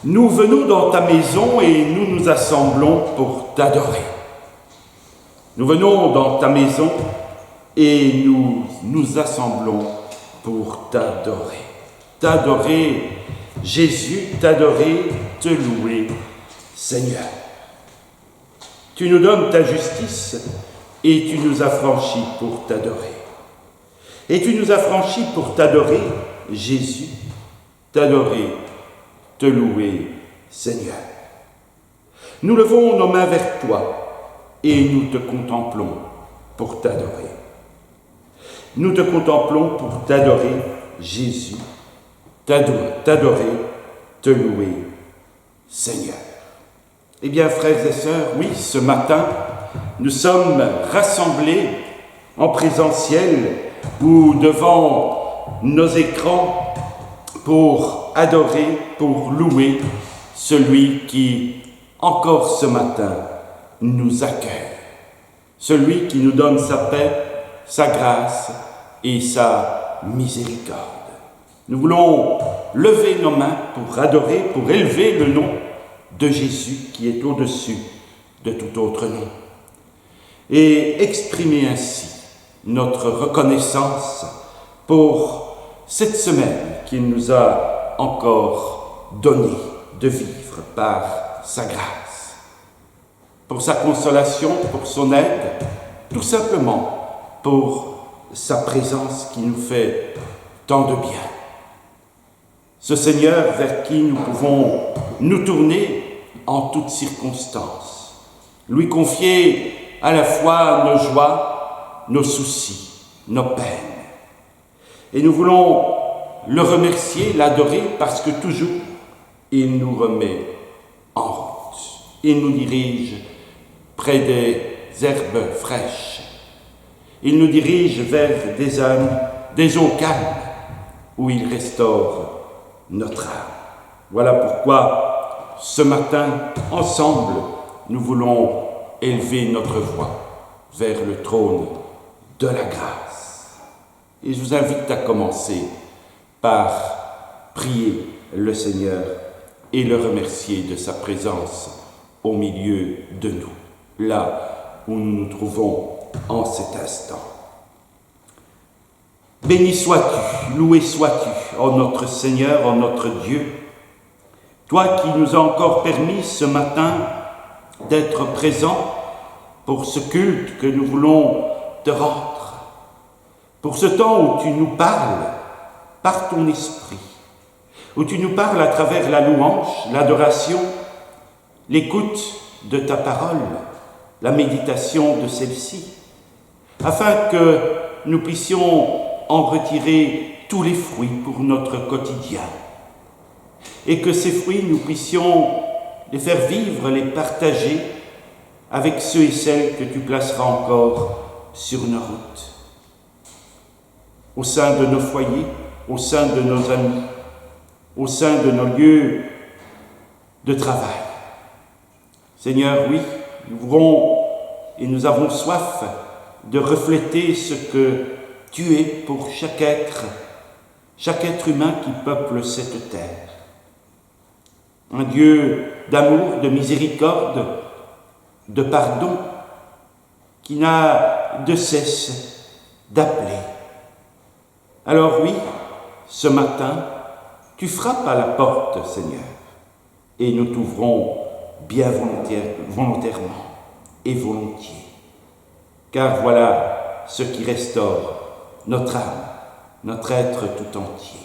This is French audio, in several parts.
Nous venons dans ta maison et nous nous assemblons pour t'adorer. Nous venons dans ta maison et nous nous assemblons pour t'adorer. T'adorer, Jésus, t'adorer, te louer, Seigneur. Tu nous donnes ta justice et tu nous affranchis pour t'adorer. Et tu nous affranchis pour t'adorer, Jésus, t'adorer, te louer, Seigneur. Nous levons nos mains vers toi et nous te contemplons pour t'adorer. Nous te contemplons pour t'adorer, Jésus, t'adorer, te louer, Seigneur. Eh bien, frères et sœurs, oui, ce matin, nous sommes rassemblés en présentiel ou devant nos écrans pour adorer, pour louer celui qui, encore ce matin, nous accueille. Celui qui nous donne sa paix, sa grâce et sa miséricorde. Nous voulons lever nos mains pour adorer, pour élever le nom de Jésus qui est au-dessus de tout autre nom. Et exprimer ainsi notre reconnaissance pour cette semaine qu'il nous a encore donné de vivre par sa grâce, pour sa consolation, pour son aide, tout simplement pour sa présence qui nous fait tant de bien. Ce Seigneur vers qui nous pouvons nous tourner en toutes circonstances, lui confier à la fois nos joies, nos soucis, nos peines. Et nous voulons le remercier, l'adorer, parce que toujours, il nous remet en route. Il nous dirige près des herbes fraîches. Il nous dirige vers des eaux calmes, où il restaure notre âme. Voilà pourquoi, ce matin, ensemble, nous voulons élever notre voix vers le trône de la grâce. Et je vous invite à commencer par prier le Seigneur et le remercier de sa présence au milieu de nous, là où nous nous trouvons en cet instant. Béni sois-tu, loué sois-tu, ô notre Seigneur, ô notre Dieu, toi qui nous as encore permis ce matin d'être présents pour ce culte que nous voulons te rendre, pour ce temps où tu nous parles par ton esprit, où tu nous parles à travers la louange, l'adoration, l'écoute de ta parole, la méditation de celle-ci, afin que nous puissions en retirer tous les fruits pour notre quotidien, et que ces fruits, nous puissions les faire vivre, les partager avec ceux et celles que tu placeras encore sur nos routes, au sein de nos foyers, au sein de nos amis, au sein de nos lieux de travail. Seigneur, oui, nous voulons et nous avons soif de refléter ce que tu es pour chaque être humain qui peuple cette terre. Un Dieu d'amour, de miséricorde, de pardon, qui n'a de cesse d'appeler. Alors oui, ce matin, tu frappes à la porte, Seigneur, et nous t'ouvrons bien volontairement et volontiers. Car voilà ce qui restaure notre âme, notre être tout entier.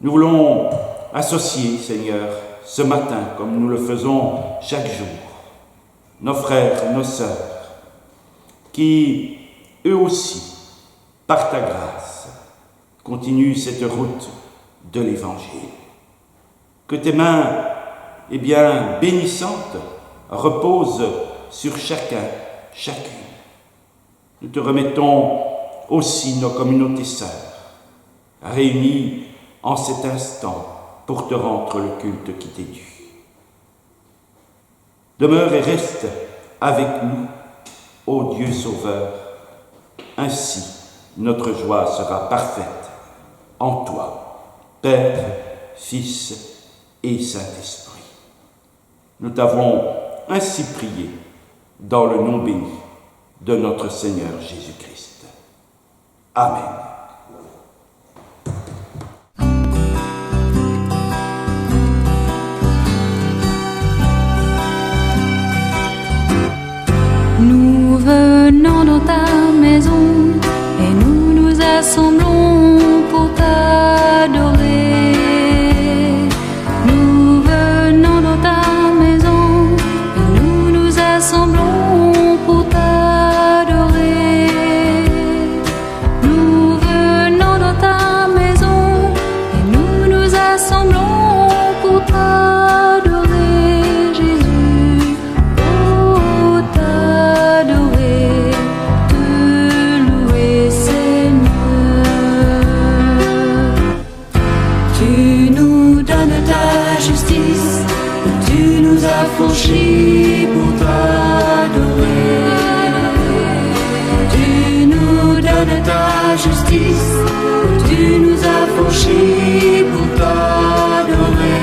Nous voulons associer, Seigneur, ce matin, comme nous le faisons chaque jour, nos frères, nos sœurs, qui, eux aussi, par ta grâce, continuent cette route de l'Évangile. Que tes mains, bénissantes, reposent sur chacun, chacune. Nous te remettons aussi nos communautés sœurs, réunies en cet instant pour te rendre le culte qui t'est dû. Demeure et reste avec nous, ô Dieu Sauveur, ainsi notre joie sera parfaite en toi, Père, Fils et Saint-Esprit. Nous t'avons ainsi prié dans le nom béni de notre Seigneur Jésus-Christ. Amen. Nous venons dans ta maison et nous nous assemblons pour t'adorer. Nous venons dans ta maison et nous nous assemblons pour t'adorer. Nous venons dans ta maison et nous nous assemblons pour t'adorer, Jésus. Oh, t'adorer, te louer, Seigneur. Tu nous donnes ta justice, tu nous as franchis pour t'adorer. Tu nous donnes ta justice, tu nous as franchis pour t'adorer.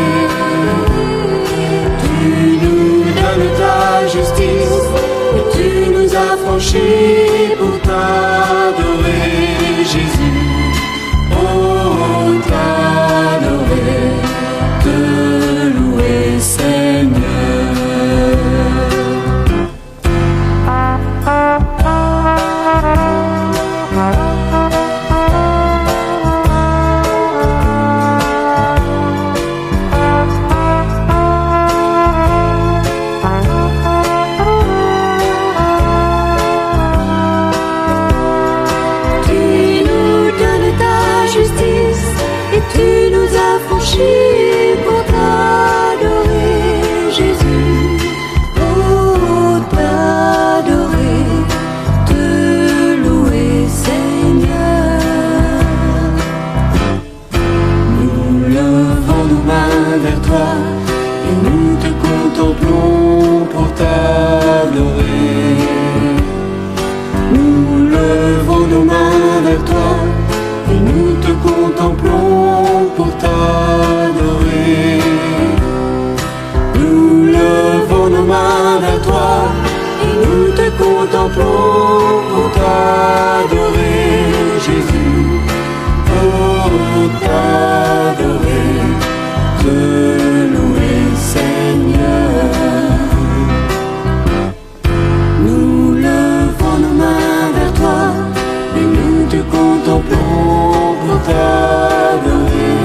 Tu nous donnes ta justice, tu nous as franchis pour t'adorer, Jésus. Oh, t'adorer, te louer, Seigneur. Tu nous donnes ta justice et tu nous as franchis pour t'adorer, Jésus. Oh, t'adorer, te louer, Seigneur. Nous levons nos mains vers toi et nous te contemplons pour t'adorer. Nous levons nos mains vers toi et nous te contemplons pour t'adorer. Nous levons nos mains vers toi et nous te contemplons pour t'adorer, Jésus. Oh, t'adorer, te louer, Seigneur. Nous levons nos mains vers toi et nous te contemplons pour t'adorer.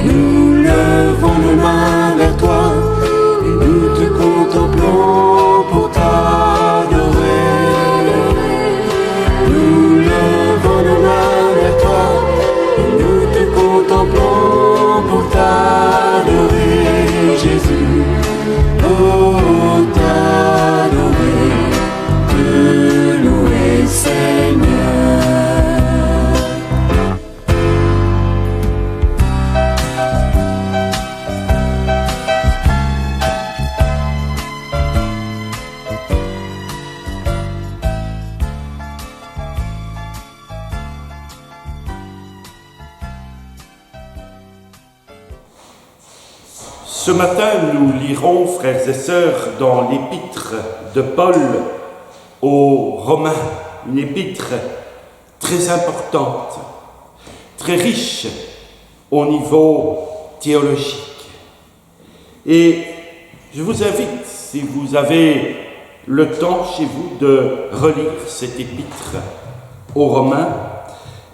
Nous levons nos mains vers toi et nous te contemplons pour t'adorer. Nous levons nos mains vers toi et nous te contemplons pour t'adorer, Jésus. Oh, t'adorer, te louer, Seigneur. Ce matin, nous lirons, frères et sœurs, dans l'épître de Paul aux Romains, une épître très importante, très riche au niveau théologique. Et je vous invite, si vous avez le temps chez vous, de relire cette épître aux Romains.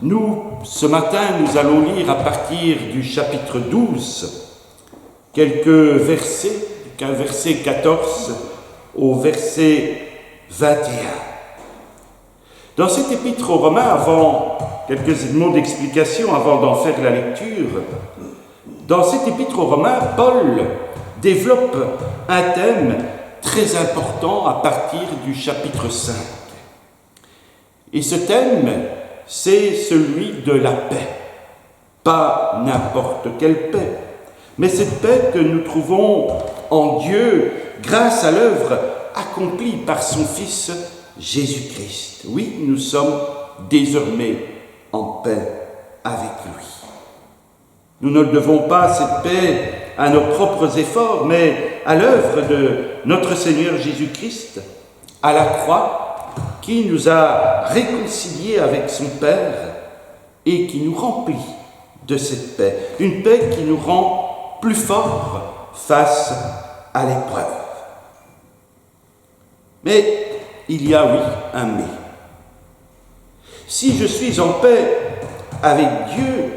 Nous, ce matin, nous allons lire à partir du chapitre 12, quelques versets, du verset 14 au verset 21. Dans cette épître aux Romains, avant quelques mots d'explication, avant d'en faire la lecture, dans cette épître aux Romains, Paul développe un thème très important à partir du chapitre 5. Et ce thème, c'est celui de la paix. Pas n'importe quelle paix, mais cette paix que nous trouvons en Dieu grâce à l'œuvre accomplie par son Fils Jésus-Christ. Oui, nous sommes désormais en paix avec lui. Nous ne devons pas cette paix à nos propres efforts, mais à l'œuvre de notre Seigneur Jésus-Christ, à la croix, qui nous a réconciliés avec son Père et qui nous remplit de cette paix. Une paix qui nous rend plus forts face à l'épreuve. Mais il y a, oui, un mais. Si je suis en paix avec Dieu,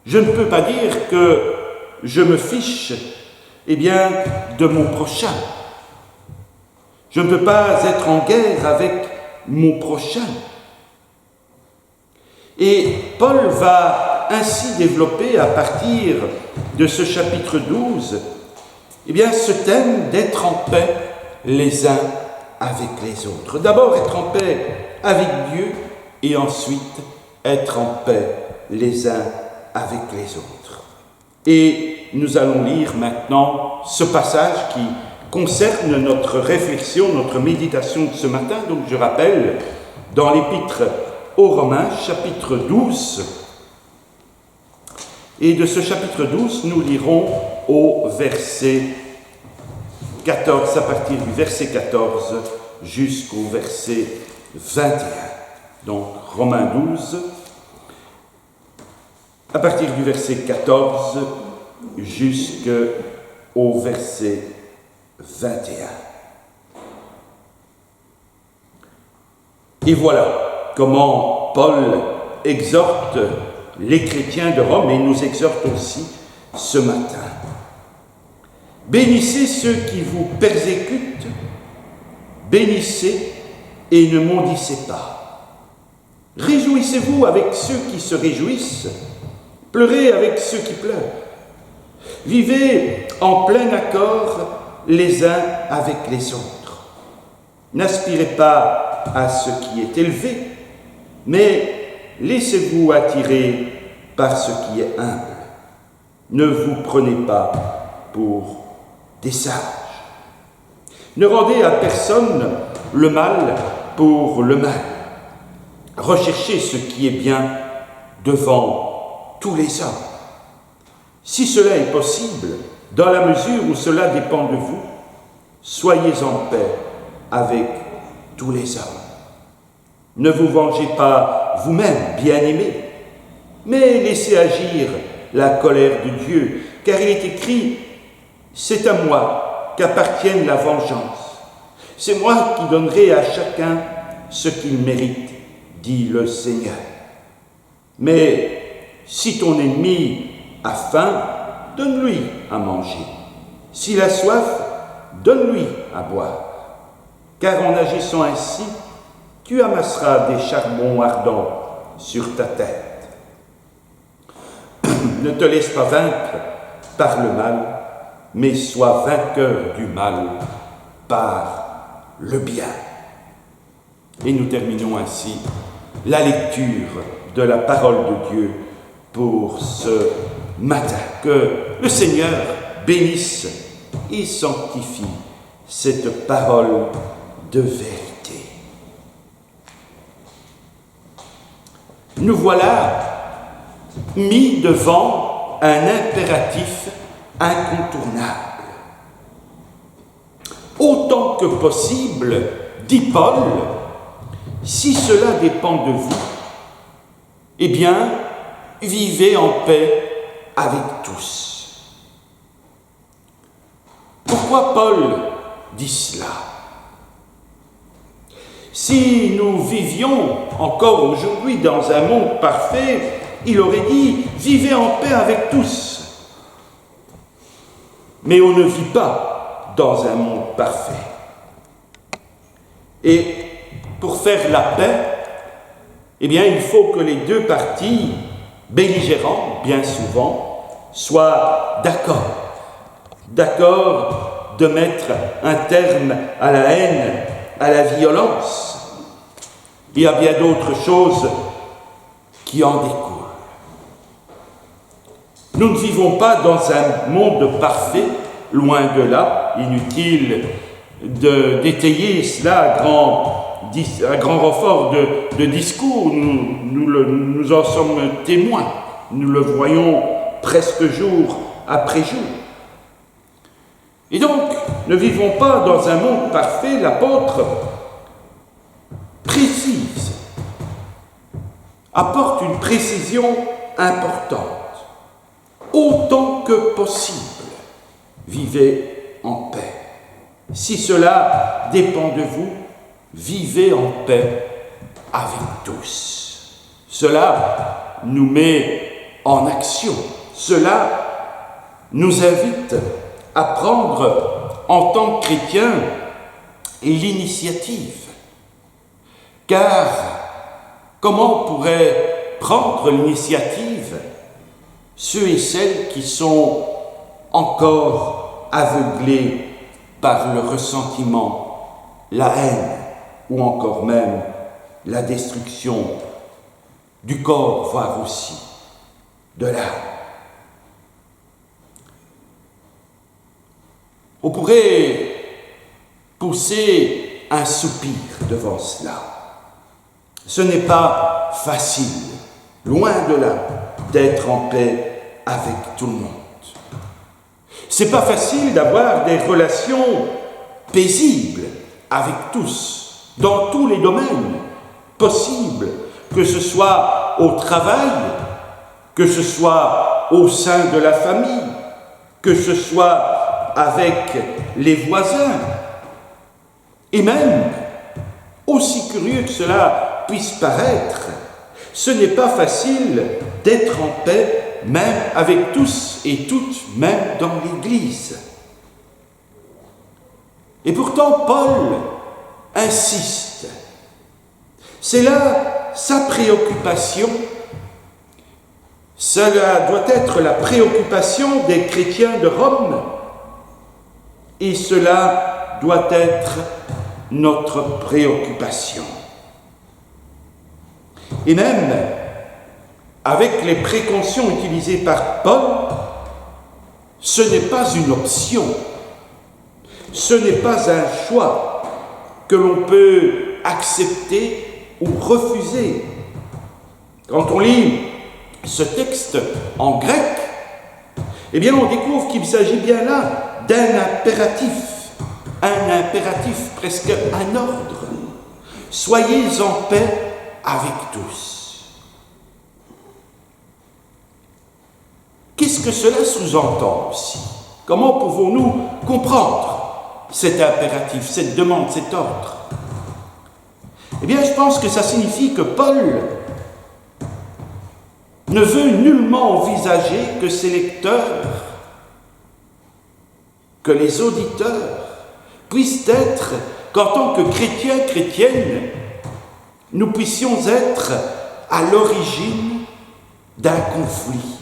je ne peux pas dire que je me fiche, de mon prochain. Je ne peux pas être en guerre avec mon prochain. Et Paul va ainsi développer à partir de ce chapitre 12, ce thème d'être en paix les uns avec les autres. D'abord être en paix avec Dieu et ensuite être en paix les uns avec les autres. Et nous allons lire maintenant ce passage qui concerne notre réflexion, notre méditation de ce matin. Donc je rappelle, dans l'Épître aux Romains, chapitre 12. Et de ce chapitre 12, nous lirons au verset 14, à partir du verset 14 jusqu'au verset 21. Donc Romains 12, à partir du verset 14 jusqu'au verset 21. Et voilà comment Paul exhorte les chrétiens de Rome et nous exhorte aussi ce matin. Bénissez ceux qui vous persécutent, bénissez et ne maudissez pas. Réjouissez-vous avec ceux qui se réjouissent, pleurez avec ceux qui pleurent. Vivez en plein accord les uns avec les autres. N'aspirez pas à ce qui est élevé, mais laissez-vous attirer par ce qui est humble. Ne vous prenez pas pour des sages. Ne rendez à personne le mal pour le mal. Recherchez ce qui est bien devant tous les hommes. Si cela est possible, dans la mesure où cela dépend de vous, soyez en paix avec tous les hommes. Ne vous vengez pas vous-même, bien-aimés, mais laissez agir la colère de Dieu, car il est écrit « C'est à moi qu'appartienne la vengeance. C'est moi qui donnerai à chacun ce qu'il mérite, dit le Seigneur. Mais si ton ennemi a faim, donne-lui à manger. S'il a soif, donne-lui à boire. Car en agissant ainsi, tu amasseras des charbons ardents sur ta tête. Ne te laisse pas vaincre par le mal, mais sois vainqueur du mal par le bien. Et nous terminons ainsi la lecture de la parole de Dieu pour ce matin. Que le Seigneur bénisse et sanctifie cette parole de vérité. Nous voilà mis devant un impératif incontournable. Autant que possible, dit Paul, si cela dépend de vous, vivez en paix avec tous. Pourquoi Paul dit cela? Si nous vivions encore aujourd'hui dans un monde parfait, il aurait dit « Vivez en paix avec tous ». Mais on ne vit pas dans un monde parfait. Et pour faire la paix, il faut que les deux parties belligérantes, bien souvent, soient d'accord de mettre un terme à la haine, à la violence. Il y a bien d'autres choses qui en découlent. Nous ne vivons pas dans un monde parfait, loin de là, inutile d'étayer cela à grand renfort de discours. Nous en sommes témoins, nous le voyons presque jour après jour. Et donc, ne vivons pas dans un monde parfait, l'apôtre précise, apporte une précision importante. Autant que possible, vivez en paix. Si cela dépend de vous, vivez en paix avec tous. Cela nous met en action. Cela nous invite à prendre en tant que chrétiens l'initiative. Car comment pourraient prendre l'initiative ceux et celles qui sont encore aveuglés par le ressentiment, la haine ou encore même la destruction du corps, voire aussi de l'âme? On pourrait pousser un soupir devant cela. Ce n'est pas facile, loin de là, d'être en paix avec tout le monde. C'est pas facile d'avoir des relations paisibles avec tous, dans tous les domaines possibles, que ce soit au travail, que ce soit au sein de la famille, que ce soit avec les voisins, et même, aussi curieux que cela puisse paraître, ce n'est pas facile d'être en paix, même avec tous et toutes, même dans l'Église. Et pourtant, Paul insiste. C'est là sa préoccupation. Cela doit être la préoccupation des chrétiens de Rome. Et cela doit être notre préoccupation. Et même, avec les précautions utilisées par Paul, ce n'est pas une option, ce n'est pas un choix que l'on peut accepter ou refuser. Quand on lit ce texte en grec, eh bien on découvre qu'il s'agit bien là d'un impératif, presque un ordre. Soyez en paix avec tous. Qu'est-ce que cela sous-entend aussi? Comment pouvons-nous comprendre cet impératif, cette demande, cet ordre? Eh bien, je pense que ça signifie que Paul ne veut nullement envisager que ses lecteurs, que les auditeurs puissent être, qu'en tant que chrétiens, chrétiennes, nous puissions être à l'origine d'un conflit.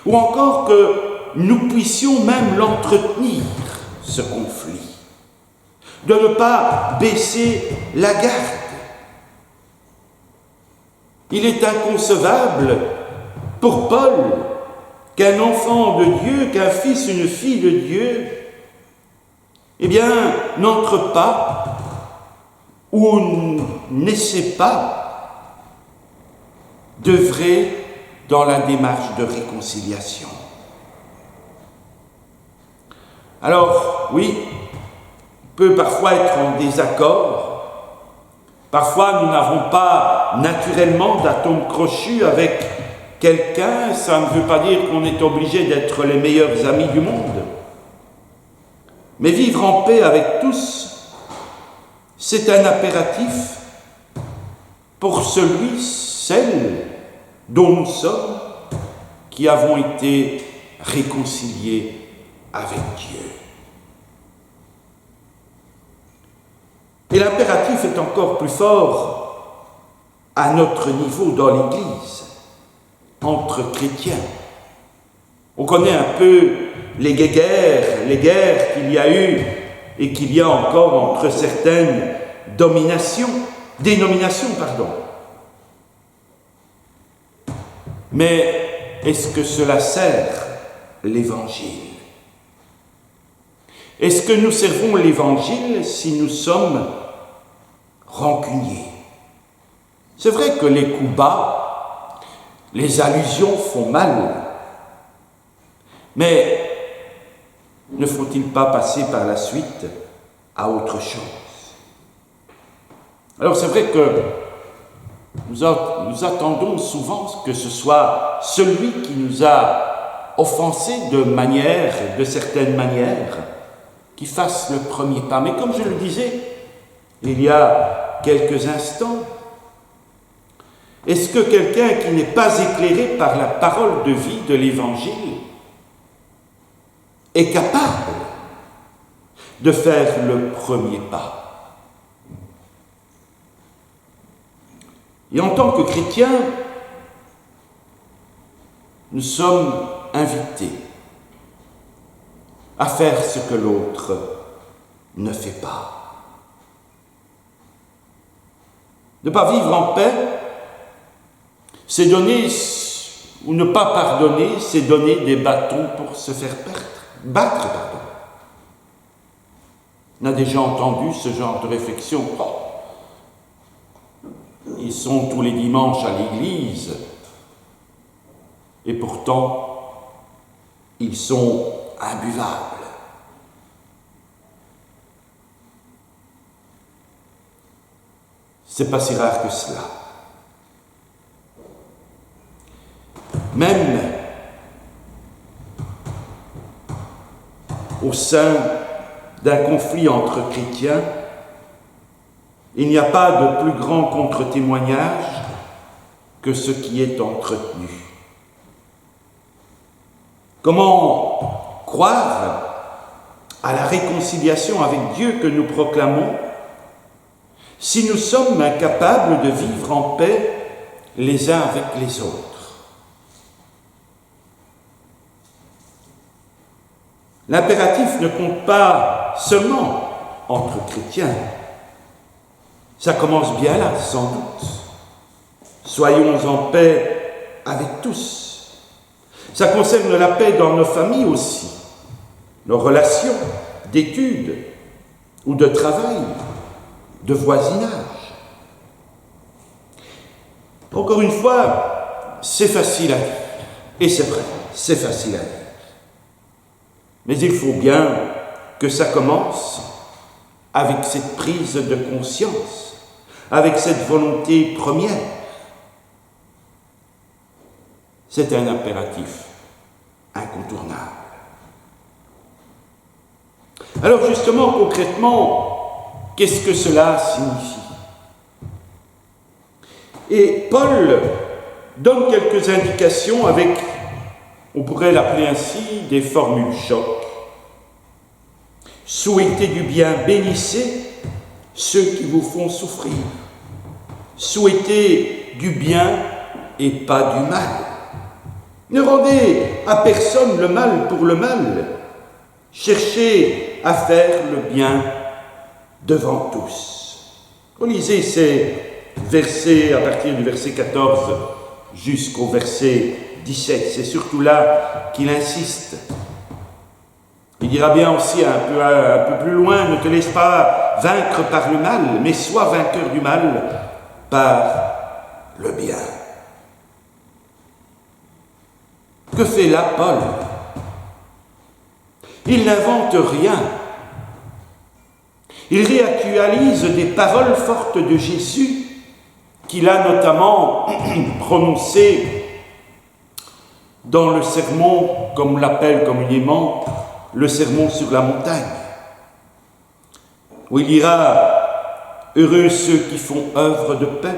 Ou encore que nous puissions même l'entretenir, ce conflit. De ne pas baisser la garde. Il est inconcevable pour Paul qu'un enfant de Dieu, qu'un fils, une fille de Dieu, eh bien, n'entre pas ou n'essaie pas d'œuvrer dans la démarche de réconciliation. Alors, oui, on peut parfois être en désaccord, parfois nous n'avons pas naturellement d'atome crochu avec quelqu'un, ça ne veut pas dire qu'on est obligé d'être les meilleurs amis du monde. Mais vivre en paix avec tous, c'est un impératif pour celui, celle dont nous sommes, qui avons été réconciliés avec Dieu. Et l'impératif est encore plus fort à notre niveau dans l'Église, entre chrétiens. On connaît un peu les guerres qu'il y a eu et qu'il y a encore entre certaines dénominations. Mais est-ce que cela sert l'Évangile? Est-ce que nous servons l'Évangile si nous sommes rancuniers? C'est vrai que les coups bas, les allusions font mal. Mais ne faut-il pas passer par la suite à autre chose? Alors c'est vrai que nous attendons souvent que ce soit celui qui nous a offensés de certaines manières, qui fasse le premier pas. Mais comme je le disais il y a quelques instants, est-ce que quelqu'un qui n'est pas éclairé par la parole de vie de l'Évangile est capable de faire le premier pas? Et en tant que chrétiens, nous sommes invités à faire ce que l'autre ne fait pas. Ne pas vivre en paix, c'est donner, ou ne pas pardonner, c'est donner des bâtons pour se faire battre. On a déjà entendu ce genre de réflexion. Oh, ils sont tous les dimanches à l'église, et pourtant, ils sont imbuvables. C'est pas si rare que cela. Même au sein d'un conflit entre chrétiens, il n'y a pas de plus grand contre-témoignage que ce qui est entretenu. Comment croire à la réconciliation avec Dieu que nous proclamons si nous sommes incapables de vivre en paix les uns avec les autres? L'impératif ne compte pas seulement entre chrétiens. Ça commence bien là, sans doute. Soyons en paix avec tous. Ça concerne la paix dans nos familles aussi, nos relations d'études ou de travail, de voisinage. Encore une fois, c'est facile à dire. Et c'est vrai, c'est facile à dire. Mais il faut bien que ça commence avec cette prise de conscience, avec cette volonté première. C'est un impératif incontournable. Alors justement, concrètement, qu'est-ce que cela signifie? Et Paul donne quelques indications avec, on pourrait l'appeler ainsi, des formules choc. Souhaitez du bien, bénissez ceux qui vous font souffrir. Souhaitez du bien et pas du mal. Ne rendez à personne le mal pour le mal. Cherchez à faire le bien devant tous. Relisez ces versets à partir du verset 14 jusqu'au verset 17. C'est surtout là qu'il insiste. Il dira bien aussi un peu plus loin, ne te laisse pas vaincre par le mal, mais sois vainqueur du mal par le bien. Que fait là Paul? Il n'invente rien. Il réactualise des paroles fortes de Jésus qu'il a notamment prononcées dans le sermon, comme on l'appelle communément, le sermon sur la montagne, où il dira « Heureux ceux qui font œuvre de paix,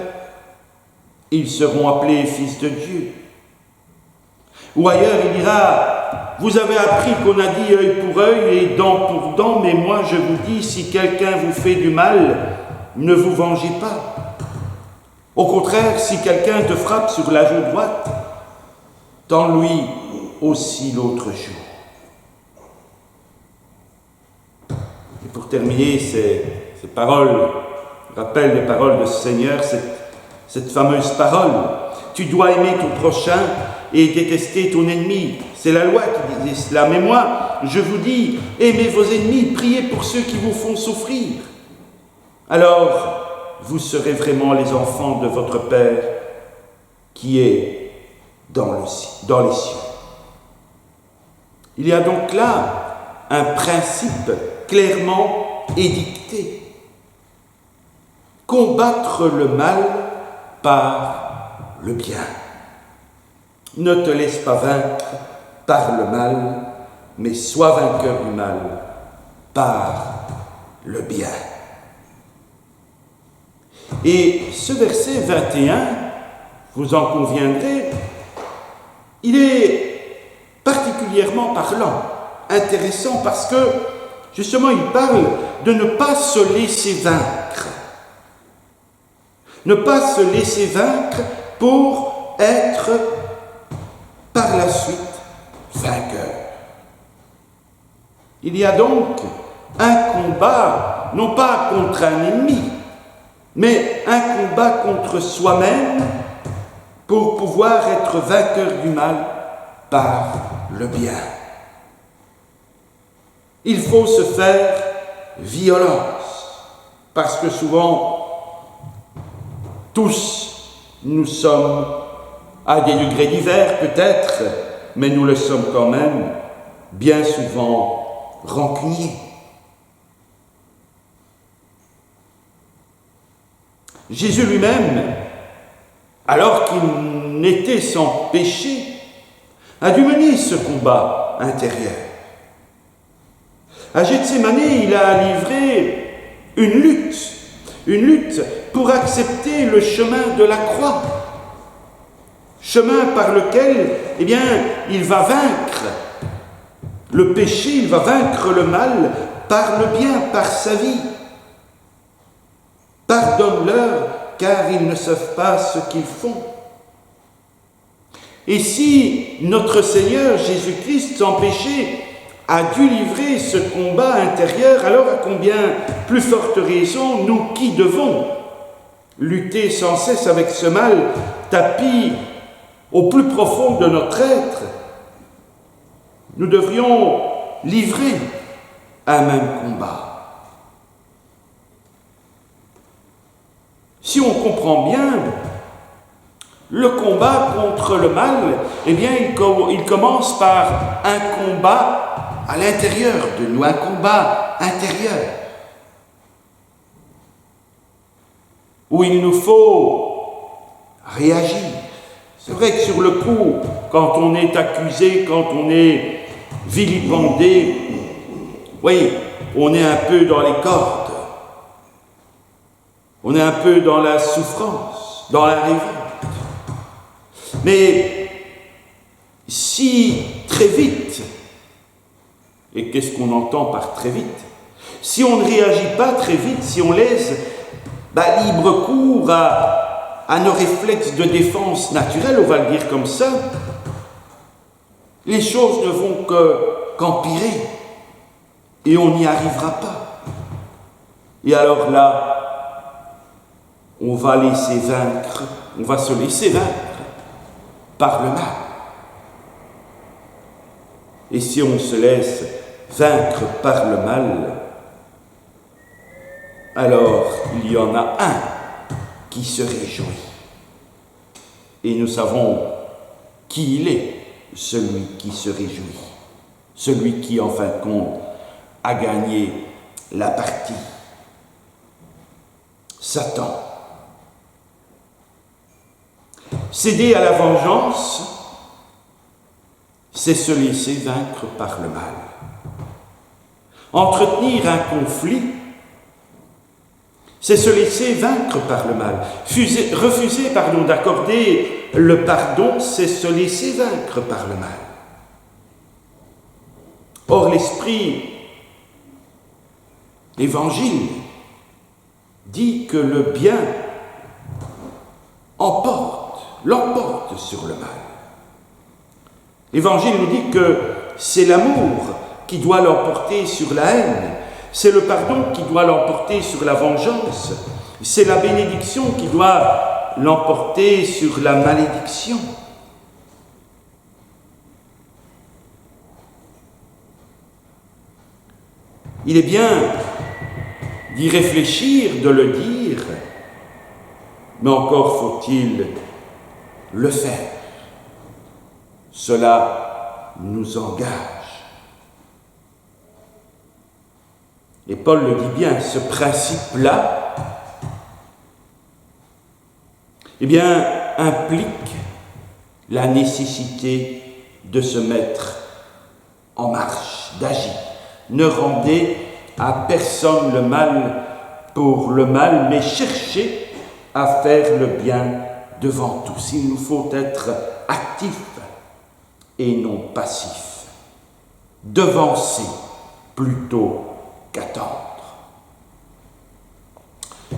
ils seront appelés fils de Dieu. » Ou ailleurs, il dira « Vous avez appris qu'on a dit œil pour œil et dent pour dent, mais moi je vous dis, si quelqu'un vous fait du mal, ne vous vengez pas. Au contraire, si quelqu'un te frappe sur la joue droite, tends-lui aussi l'autre joue. » Et pour terminer, ces paroles rappellent les paroles de ce Seigneur, cette fameuse parole. Tu dois aimer ton prochain et détester ton ennemi. C'est la loi qui dit cela. Mais moi, je vous dis, aimez vos ennemis, priez pour ceux qui vous font souffrir. Alors, vous serez vraiment les enfants de votre Père qui est dans les cieux. Il y a donc là un principe clairement édicté. Combattre le mal par le bien. Ne te laisse pas vaincre par le mal, mais sois vainqueur du mal par le bien. Et ce verset 21, vous en conviendrez, il est particulièrement parlant, intéressant, parce que justement il parle de ne pas se laisser vaincre. Ne pas se laisser vaincre pour être par la suite vainqueur. Il y a donc un combat, non pas contre un ennemi, mais un combat contre soi-même pour pouvoir être vainqueur du mal par le bien. Il faut se faire violence, parce que souvent, tous, nous sommes, à des degrés divers peut-être, mais nous le sommes quand même, bien souvent rancuniers. Jésus lui-même, alors qu'il n'était sans péché, a dû mener ce combat intérieur. À Gethsémane, il a livré une lutte pour accepter le chemin de la croix, chemin par lequel, il va vaincre le péché, il va vaincre le mal par le bien, par sa vie. Pardonne-leur, car ils ne savent pas ce qu'ils font. Et si notre Seigneur Jésus-Christ, sans péché, a dû livrer ce combat intérieur, alors à combien plus forte raison, nous qui devons lutter sans cesse avec ce mal tapi au plus profond de notre être, nous devrions livrer un même combat. Si on comprend bien, le combat contre le mal, il commence par un combat à l'intérieur de nous, un combat intérieur, où il nous faut réagir. C'est vrai que sur le coup, quand on est accusé, quand on est vilipendé, oui, on est un peu dans les cordes. On est un peu dans la souffrance, dans la révolte. Mais si très vite, et qu'est-ce qu'on entend par très vite? Si on ne réagit pas très vite, si on laisse libre cours à nos réflexes de défense naturels, on va le dire comme ça, les choses ne vont qu'empirer et on n'y arrivera pas. Et alors là, on va se laisser vaincre par le mal. Et si on se laisse vaincre par le mal, alors il y en a un qui se réjouit. Et nous savons qui il est, celui qui se réjouit, celui qui, en fin de compte, a gagné la partie. Satan. Céder à la vengeance, c'est se laisser vaincre par le mal. Entretenir un conflit, c'est se laisser vaincre par le mal. Refuser d'accorder le pardon, c'est se laisser vaincre par le mal. Or, l'Évangile dit que le bien l'emporte sur le mal. L'Évangile nous dit que c'est l'amour qui doit l'emporter sur la haine, c'est le pardon qui doit l'emporter sur la vengeance, c'est la bénédiction qui doit l'emporter sur la malédiction. Il est bien d'y réfléchir, de le dire, mais encore faut-il le faire. cela nous engage. Et Paul le dit bien, ce principe-là, eh bien, implique la nécessité de se mettre en marche, d'agir. Ne rendez à personne le mal pour le mal, mais cherchez à faire le bien devant tous. Il nous faut être actifs et non passifs, devancer plutôt qu'attendre.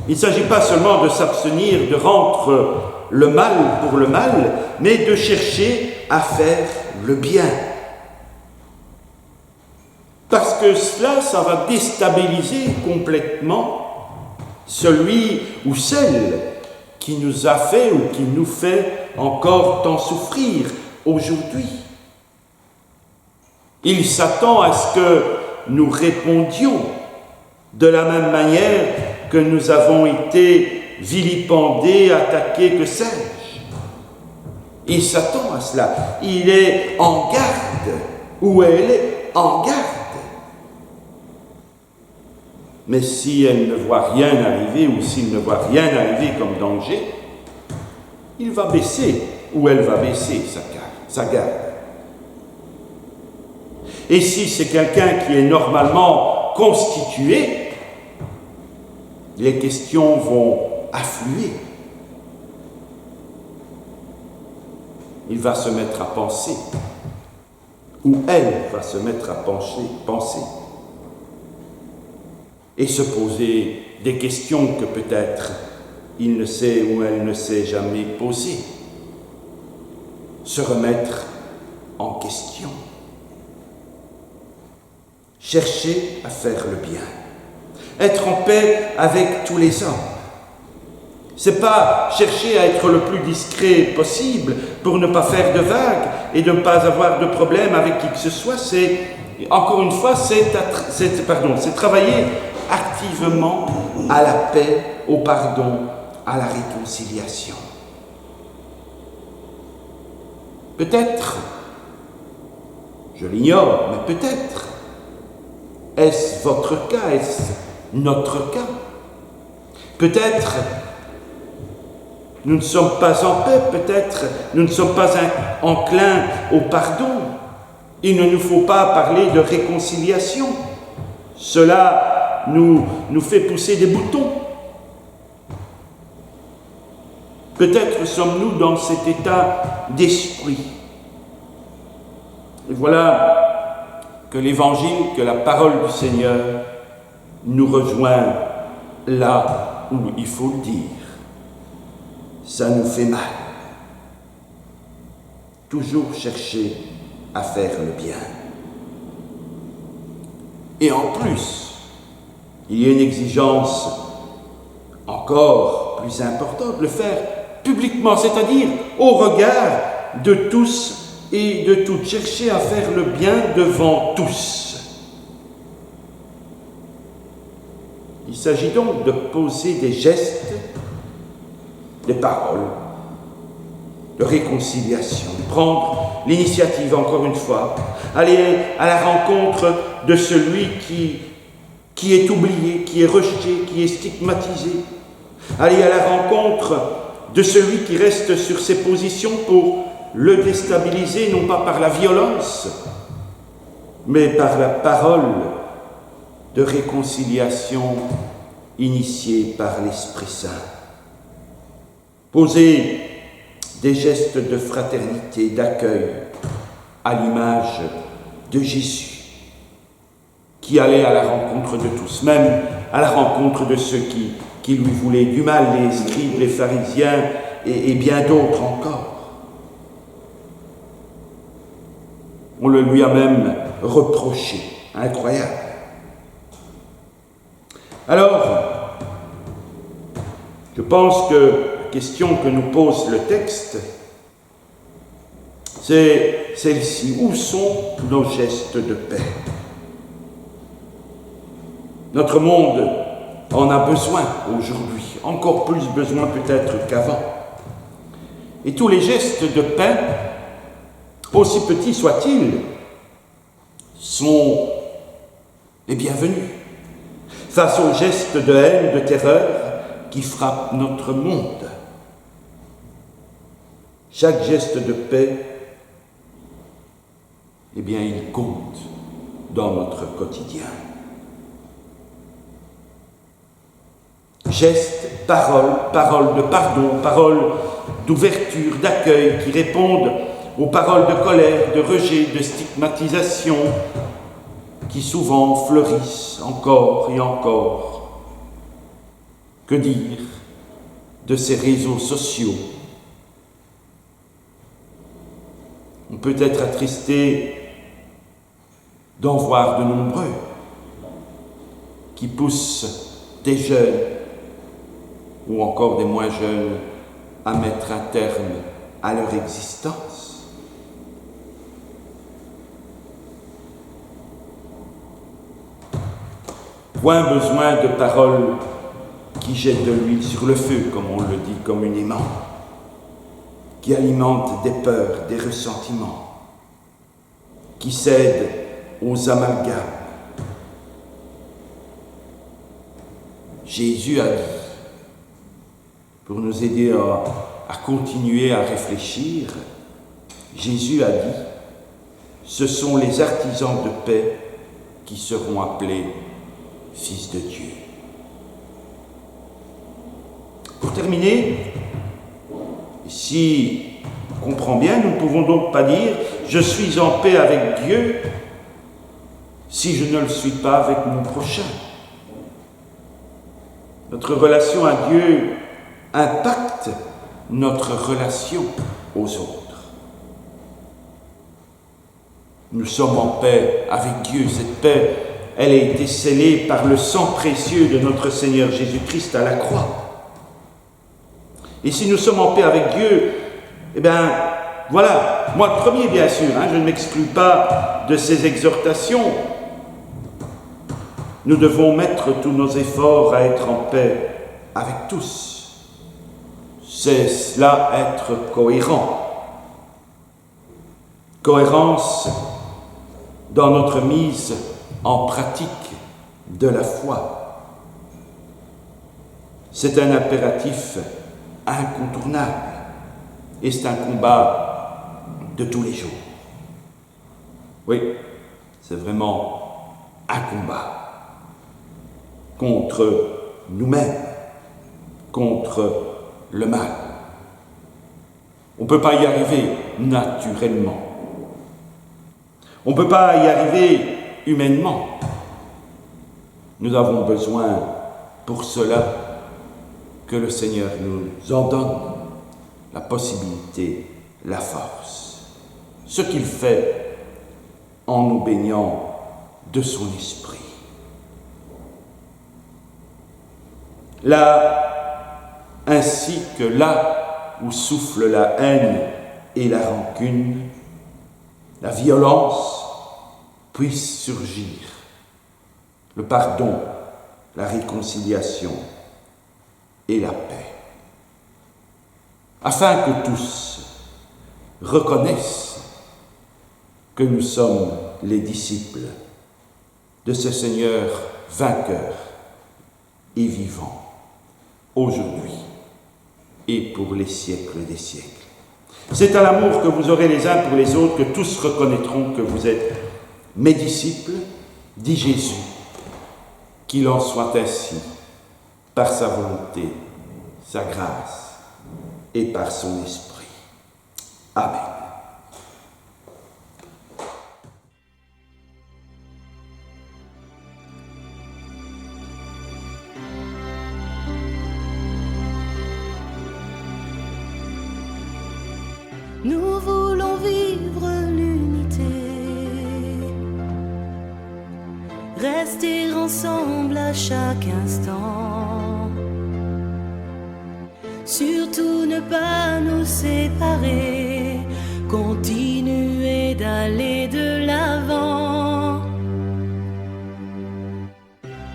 Il ne s'agit pas seulement de s'abstenir de rendre le mal pour le mal, mais de chercher à faire le bien. Parce que cela, ça va déstabiliser complètement celui ou celle qui nous a fait ou qui nous fait encore tant souffrir aujourd'hui. Il s'attend à ce que nous répondions de la même manière que nous avons été vilipendés, attaqués, que sais-je. Il s'attend à cela. Il est en garde, ou elle est en garde. Mais si elle ne voit rien arriver, ou s'il ne voit rien arriver comme danger, il va baisser, ou elle va baisser sa garde. Et si c'est quelqu'un qui est normalement constitué, les questions vont affluer. Il va se mettre à penser, ou elle va se mettre à penser, et se poser des questions que peut-être il ne sait ou elle ne s'est jamais posées. Se remettre en question. Chercher à faire le bien. Être en paix avec tous les hommes. C'est pas chercher à être le plus discret possible pour ne pas faire de vagues et de ne pas avoir de problème avec qui que ce soit. C'est, encore une fois, c'est travailler activement à la paix, au pardon, à la réconciliation. Peut-être, je l'ignore, mais peut-être, est-ce votre cas, est-ce notre cas? Peut-être, nous ne sommes pas en paix, peut-être, nous ne sommes pas enclins au pardon. Il ne nous faut pas parler de réconciliation. Cela nous fait pousser des boutons. Peut-être sommes-nous dans cet état d'esprit. Et voilà que l'Évangile, que la parole du Seigneur nous rejoint là où il faut le dire. Ça nous fait mal. Toujours chercher à faire le bien. Et en plus, il y a une exigence encore plus importante, le faire publiquement, c'est-à-dire au regard de tous et de toutes, chercher à faire le bien devant tous. Il s'agit donc de poser des gestes, des paroles, de réconciliation, de prendre l'initiative, encore une fois, aller à la rencontre de celui qui est oublié, qui est rejeté, qui est stigmatisé, aller à la rencontre de celui qui reste sur ses positions pour le déstabiliser, non pas par la violence, mais par la parole de réconciliation initiée par l'Esprit Saint. Poser des gestes de fraternité, d'accueil, à l'image de Jésus, qui allait à la rencontre de tous, même à la rencontre de ceux qui lui voulaient du mal, les scribes, les pharisiens et bien d'autres encore. On le lui a même reproché. Incroyable. Alors, je pense que la question que nous pose le texte, c'est celle-ci. Où sont nos gestes de paix? Notre monde en a besoin aujourd'hui, encore plus besoin peut-être qu'avant. Et tous les gestes de paix aussi petits soient-ils, sont les bienvenus face aux gestes de haine, de terreur qui frappent notre monde. Chaque geste de paix, eh bien, il compte dans notre quotidien. Gestes, paroles de pardon, paroles d'ouverture, d'accueil qui répondent aux paroles de colère, de rejet, de stigmatisation qui souvent fleurissent encore et encore. Que dire de ces réseaux sociaux? On peut être attristé d'en voir de nombreux qui poussent des jeunes ou encore des moins jeunes à mettre un terme à leur existence. Point besoin de paroles qui jettent de l'huile sur le feu, comme on le dit communément, qui alimentent des peurs, des ressentiments, qui cèdent aux amalgames. Jésus a dit, pour nous aider à continuer à réfléchir, Jésus a dit, ce sont les artisans de paix qui seront appelés fils de Dieu. Pour terminer, si on comprend bien, nous ne pouvons donc pas dire « je suis en paix avec Dieu » si je ne le suis pas avec mon prochain. Notre relation à Dieu impacte notre relation aux autres. Nous sommes en paix avec Dieu. Cette paix, elle a été scellée par le sang précieux de notre Seigneur Jésus-Christ à la croix. Et si nous sommes en paix avec Dieu, eh bien, voilà, moi le premier bien sûr, je ne m'exclus pas de ces exhortations. Nous devons mettre tous nos efforts à être en paix avec tous. C'est cela être cohérent. Cohérence dans notre mise en pratique de la foi. C'est un impératif incontournable et c'est un combat de tous les jours. Oui, c'est vraiment un combat contre nous-mêmes, contre le mal. On ne peut pas y arriver naturellement. On ne peut pas y arriver humainement. Nous avons besoin pour cela que le Seigneur nous en donne la possibilité, la force. Ce qu'il fait en nous baignant de son esprit. Là, ainsi que là où souffle la haine et la rancune, la violence puisse surgir, le pardon, la réconciliation et la paix, afin que tous reconnaissent que nous sommes les disciples de ce Seigneur vainqueur et vivant, aujourd'hui et pour les siècles des siècles. C'est à l'amour que vous aurez les uns pour les autres que tous reconnaîtront que vous êtes mes disciples, dit Jésus, qu'il en soit ainsi, par sa volonté, sa grâce et par son esprit. Amen. Nous voulons vivre l'unité, rester ensemble à chaque instant, surtout ne pas nous séparer, continuer d'aller de l'avant.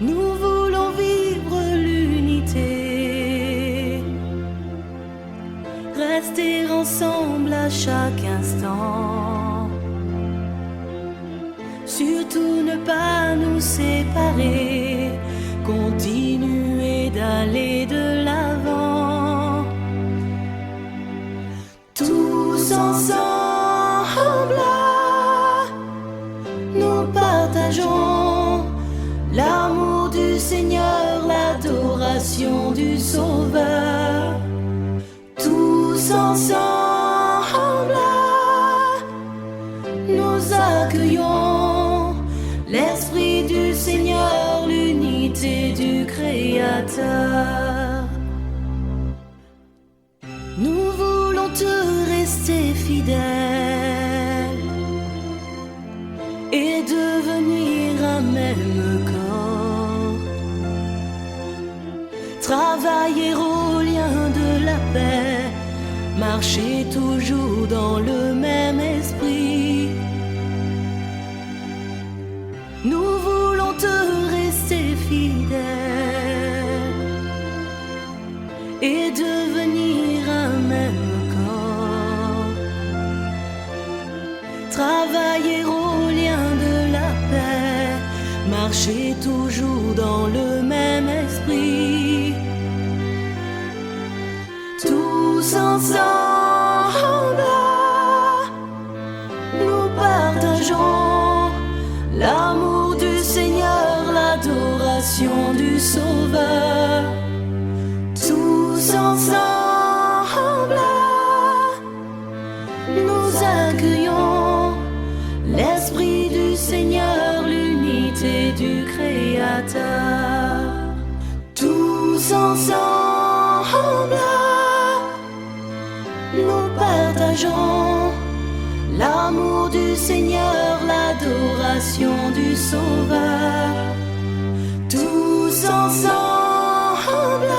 Nous voulons vivre l'unité, rester ensemble à chaque instant, surtout ne pas nous séparer, continuer d'aller de l'avant. Tous ensemble, nous partageons l'amour du Seigneur, l'adoration du Sauveur. Tous ensemble, nous accueillons l'Esprit du Seigneur, l'unité du Créateur. Nous voulons te rester fidèle et devenir un même corps, travailler au lien de la paix, marcher toujours dans le même esprit. Nous voulons te rester fidèle et devenir un même corps, travailler au lien de la paix, marcher toujours dans le même esprit. Tous ensemble, nous partageons l'amour du Seigneur, l'adoration du Sauveur. Tous ensemble, nous accueillons l'Esprit du Seigneur, l'unité du Créateur. Tous ensemble, nous partageons l'amour du Seigneur, l'adoration du Sauveur. Tous ensemble,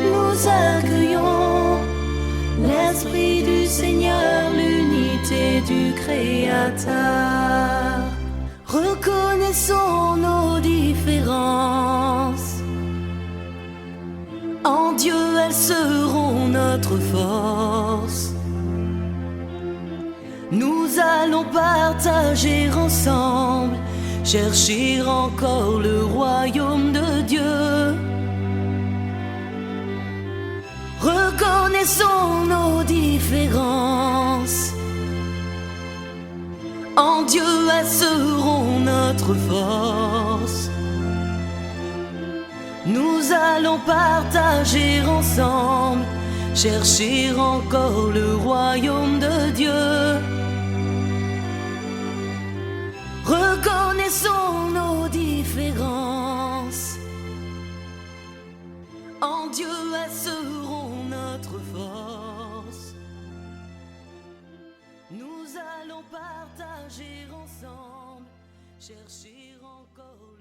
nous accueillons l'Esprit du Seigneur, l'unité du Créateur. Reconnaissons nos différences. En Dieu, elles seront notre force. Nous allons partager ensemble, chercher encore le royaume de Dieu. Reconnaissons nos différences. En Dieu, elles seront notre force. Nous allons partager ensemble, chercher encore le royaume de Dieu. Reconnaissons nos différences. En Dieu, elles seront notre force. Nous allons partager ensemble, chercher encore